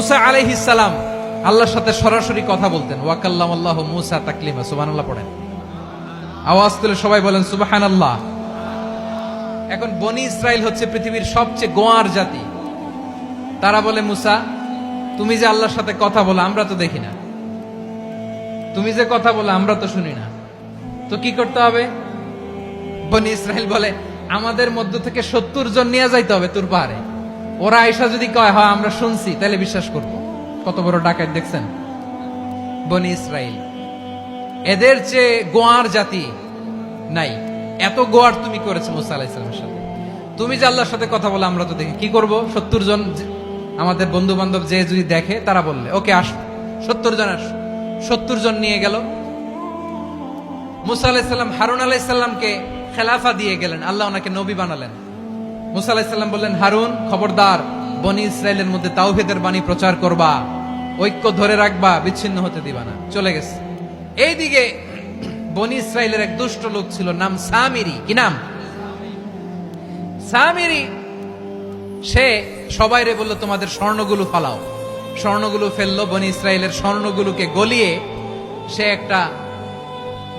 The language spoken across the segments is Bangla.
মুসা আলাইহিস সালাম আল্লাহর সাথে সরাসরি কথা বলতেন। ওয়াকাল্লামাল্লাহু মুসা তাকলিমা, সুবহানাল্লাহ পড়েন। আওয়াজ তুলে সবাই বলেন সুবহানাল্লাহ। এখন বনি ইসরাইল হচ্ছে পৃথিবীর সবচেয়ে গোয়ার জাতি। তারা বলে, মুসা তুমি যে আল্লাহর সাথে কথা বলো আমরা তো দেখি না, তুমি যে কথা বলো আমরা তো শুনি না, তো কি করতে হবে? বনি ইসরাইল বলে, আমাদের মধ্য থেকে 70 জন নিয়ে যাইতে হবে তুর পাহাড়ে। ওরা আয়েশা যদি কয় হয় আমরা শুনছি, তাহলে বিশ্বাস করব। কত বড় ডাকাত দেখছেন বনি ইসরাইল। এদের চেয়ে গোয়ার জাতি নাই। এত গোয়ার তুমি করেছো মুসা আলাইহিস সালামের সাথে। তুমি যে আল্লাহর সাথে কথা বলো আমরা তো দেখি, কি করব? 70 জন আমাদের বন্ধু বান্ধব যে যদি দেখে, তারা বললে ওকে আস, 70 জন আস। 70 জন নিয়ে গেল। মুসা আলাইহিস সালাম হারুন আলাইহিস সালামকে খেলাফা দিয়ে গেলেন, আল্লাহ ওনাকে নবী বানালেন। মুসা আলাইহিস সালাম বললেন, হারুন খবরদার, বনি ইসরাইলের মধ্যে তাওহীদের বাণী প্রচার করবা, ঐক্য ধরে রাখবা, বিচ্ছিন্ন হতে দিবা না। চলে গেছে। এইদিকে বনি ইসরাইলের এক দুষ্ট লোক ছিল, নাম সামিরি। কি নাম? সামিরি। সে সবাইরে বলল, তোমাদের স্বর্ণগুলো ফালাও। স্বর্ণগুলো ফেললো। বনি ইসরাইলের স্বর্ণগুলোকে গলিয়ে সে একটা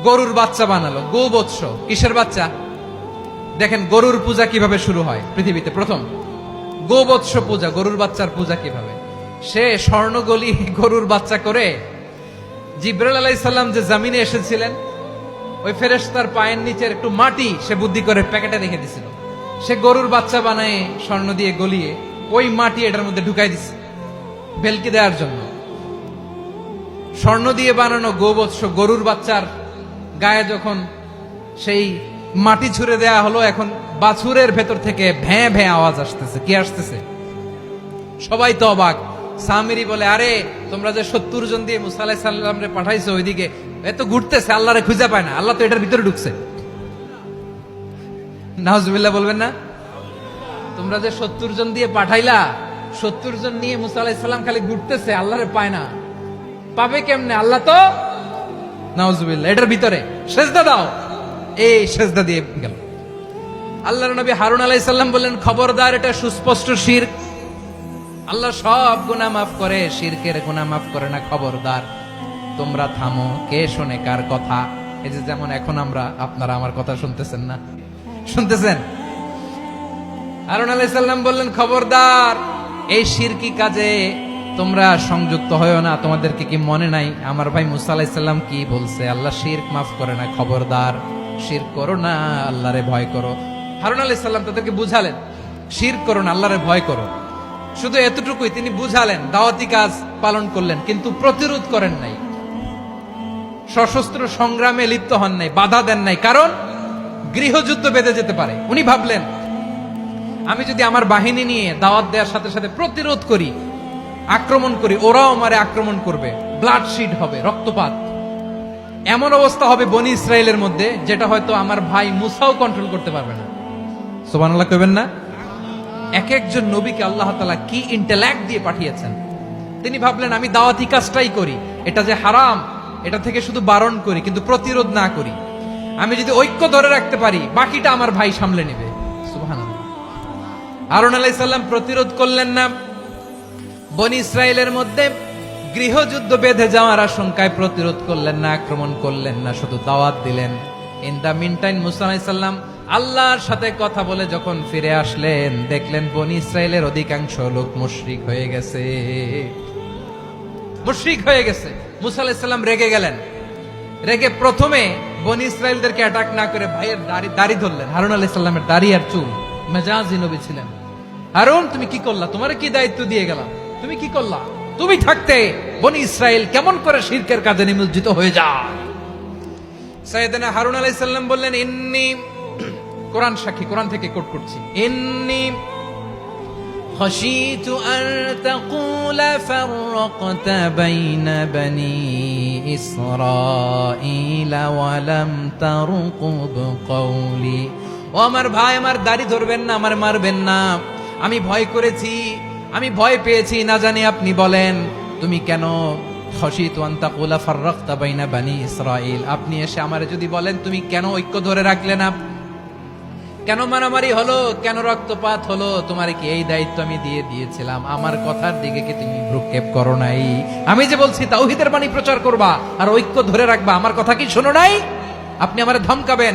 গরুর বাচ্চা বানালো। গোবৎস। কিসের বাচ্চা? দেখেন গরুর পূজা কিভাবে শুরু হয় পৃথিবীতে প্রথম। গোবৎস পূজা, গরুর বাচ্চার পূজা কিভাবে। সে স্বর্ণ গলি গরুর বাচ্চা করে, জিব্রাইল আলাইহিস সালাম যে জমিনে এসেছিলেন, ওই ফেরেশতার পায়ের নিচের একটু মাটি সে বুদ্ধি করে প্যাকেটে রেখে দিছিল। সে গরুর বাচ্চা বানায় স্বর্ণ দিয়ে গলিয়ে ওই মাটি এটার মধ্যে ঢুকাই দিছে ভেলকি দেওয়ার জন্য। স্বর্ণ দিয়ে বানানো গোবৎস গরুর বাচ্চার গায়ে যখন সেই মাটি ছুঁড়ে দেয়া হলো, এখন বাছুরের ভেতর থেকে ভ্যাঁ ভ্যাঁ আওয়াজ আসতেছে। কি আসতেছে? সবাই তো অবাক। সামিরি বলে, আরে তোমরা যে 70 জন দিয়ে মুসা আলাইহিস সালামরে পাঠাইছো, ওইদিকে এত ঘুরতেছে, আল্লাহরে খুঁজে পায় না, আল্লাহ তো এটার ভিতরে ঢুকছে। নাউজুবিল্লাহ বলবেন না? তোমরা যে 70 জন দিয়ে পাঠাইলা, 70 জন নিয়ে মুসা আলাইহিস সালাম খালি ঘুরতেছে, আল্লাহরে পায় না। পাবে কেমনে? আল্লাহ তো, নাউজুবিল্লাহ, এটার ভিতরে। সেজদা দাও। এই সেজদা দিয়ে গেল। আল্লাহর নবী হারুন আলাইহিস সালাম বললেন, খবরদার, এটা সুস্পষ্ট শিরক। আল্লাহ সব গুনাহ মাফ করে, শিরকের গুনাহ মাফ করে না। খবরদার, তোমরা থামো। কে শোনে কার কথা? এই যে যেমন এখন আপনারা আমার কথা শুনতেছেন না? শুনতেছেন? হারুন আলাইহিস সালাম বললেন, খবরদার, এই শিরকি কাজে তোমরা সংযুক্ত হয়ো না। তোমাদেরকে কি মনে নাই আমার ভাই মুসা আলাইহিস সালাম কি বলছে? আল্লাহ শিরক মাফ করে না। খবরদার, শিরক করো না, আল্লাহরে ভয় করো। হারুন আলাইহিস সালাম তাদেরকে বুঝালেন, শিরক করো না, আল্লাহরে ভয় করো। শুধু এতটুকুই তিনি বুঝালেন, দাওয়াতি কাজ পালন করলেন, কিন্তু প্রতিরোধ করেন নাই, সশস্ত্র সংগ্রামে লিপ্ত হন নাই, বাধা দেন নাই। কারণ গৃহযুদ্ধ বেঁধে যেতে পারে। উনি ভাবলেন, আমি যদি আমার বাহিনী নিয়ে দাওয়াত দেওয়ার সাথে সাথে প্রতিরোধ করি, আক্রমণ করি, ওরাও আমারে আক্রমণ করবে, ব্লাডশিড হবে, রক্তপাত। এমন অবস্থা হবে বনি ইসরাইলের মধ্যে, যেটা হয়তো আমার ভাই মুসাও কন্ট্রোল করতে পারবে না। সুবহানাল্লাহ কইবেন না? এক একজন নবীকে আল্লাহ তাআলা কি ইন্টেলেক্ট দিয়ে পাঠিয়েছেন। তিনি ভাবলেন, আমি দাওয়াতি কাজটাই করি, এটা যে হারাম এটা থেকে শুধু বারণ করি, কিন্তু প্রতিরোধ না করি। আমি যদি ঐক্য ধরে রাখতে পারি, বাকিটা আমার ভাই সামলে নেবে। সুবহানাল্লাহ। হারুন আলাইহিস সালাম প্রতিরোধ করলেন না। বনি ইসরাইলের মধ্যে গৃহযুদ্ধ বেঁধে যাওয়ার আশঙ্কায় প্রতিরোধ করলেন না, আক্রমণ করলেন না, শুধু দাওয়াত দিলেন। ইন দা মিন টাইম মুসা আলাইহিস সালাম আল্লাহর সাথে কথা বলে যখন ফিরে আসলেন, দেখলেন বনি ইসরাইলের অধিকাংশ লোক মুশরিক হয়ে গেছে। মুশরিক হয়ে গেছে। মুসা আলাইহিস সালাম রেগে গেলেন। রেগে প্রথমে বনি ইসরাইলদেরকে অ্যাটাক না করে ভাইয়ের দাড়ি ধরলেন। হারুন আলাইহিস সালামের দাড়ি আর চুল। মেজাজি নবী ছিলেন। হারুন, তুমি কি করলা? তোমারে কি দায়িত্ব দিয়ে গেলাম? তুমি কি করলা? তুমি থাকতে বনি ইসরাইল কেমন করে শিরকের কাজে নিমজ্জিত হয়ে যায়? সাইয়েদনা হারুন আলাইহিস সালাম বললেন, ইন্নী, কোরআন সাক্ষী, কোরআন থেকে কোট করছি, ইন্নী খাশিতু আন তাকুলা ফাররাকতা বাইনা বনি ইসরাঈলা ওয়া লাম তারকুব কওলি। ও আমার ভাই, আমার দাড়ি ধরবেন না, আমার মারবেন না। আমি ভয় করেছি, আমি ভয় পেয়েছি, না জানি আপনি বলেন তুমি কেন খাশিতু আন তাকুলা ফাররাকতা বাইনা বনি ইসরাঈল, আপনি এসে আমারে যদি বলেন তুমি কেন ঐক্য ধরে রাখলে না, কেন মারামারি হলো, কেন রক্তপাত হলো? তোমার কি এই দায়িত্ব আমি দিয়েছিলাম? আমার কথার দিকে কি তুমি ভ্রুক্ষেপ করো নাই? আমি যে বলছি তাওহীদের বাণী প্রচার করবা আর ঐক্য ধরে রাখবা, আমার কথা কি শোনো নাই? আপনি আমারে ধমকাবেন,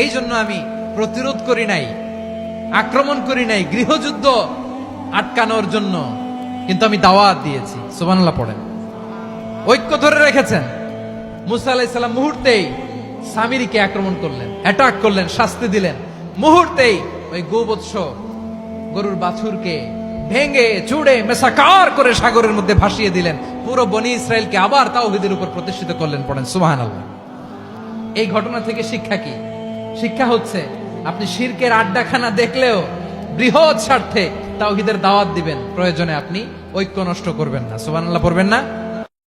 এই জন্য আমি প্রতিরোধ করি নাই, আক্রমণ করি নাই, গৃহযুদ্ধ আটকানোর জন্য, কিন্তু আমি দাওয়াত দিয়েছি। সুবহানাল্লাহ পড়েন। ঐক্য ধরে রেখেছেন। মুসা আলাইহিস সালাম মুহূর্তেই সামিরীকে আক্রমণ করলেন, অ্যাটাক করলেন, শাস্তি দিলেন। মুহূর্তেই ওই গোবৎস গরুর বাছুরকে ভেঙে চুড়ে মেসাকার করে সাগরের মধ্যে ভাসিয়ে দিলেন। পুরো বনি ইসরায়েলকে আবার তাওহীদের উপর প্রতিষ্ঠিত করলেন। পড়েন সুবহানাল্লাহ। এই ঘটনা থেকে শিক্ষা কি? শিক্ষা হচ্ছে আপনি শিরকের আড্ডাখানা দেখলেও বৃহৎ স্বার্থে তাওহীদের দাওয়াত দিবেন, প্রয়োজনে আপনি ঐক্য নষ্ট করবেন না। সুবহানাল্লাহ পড়বেন না?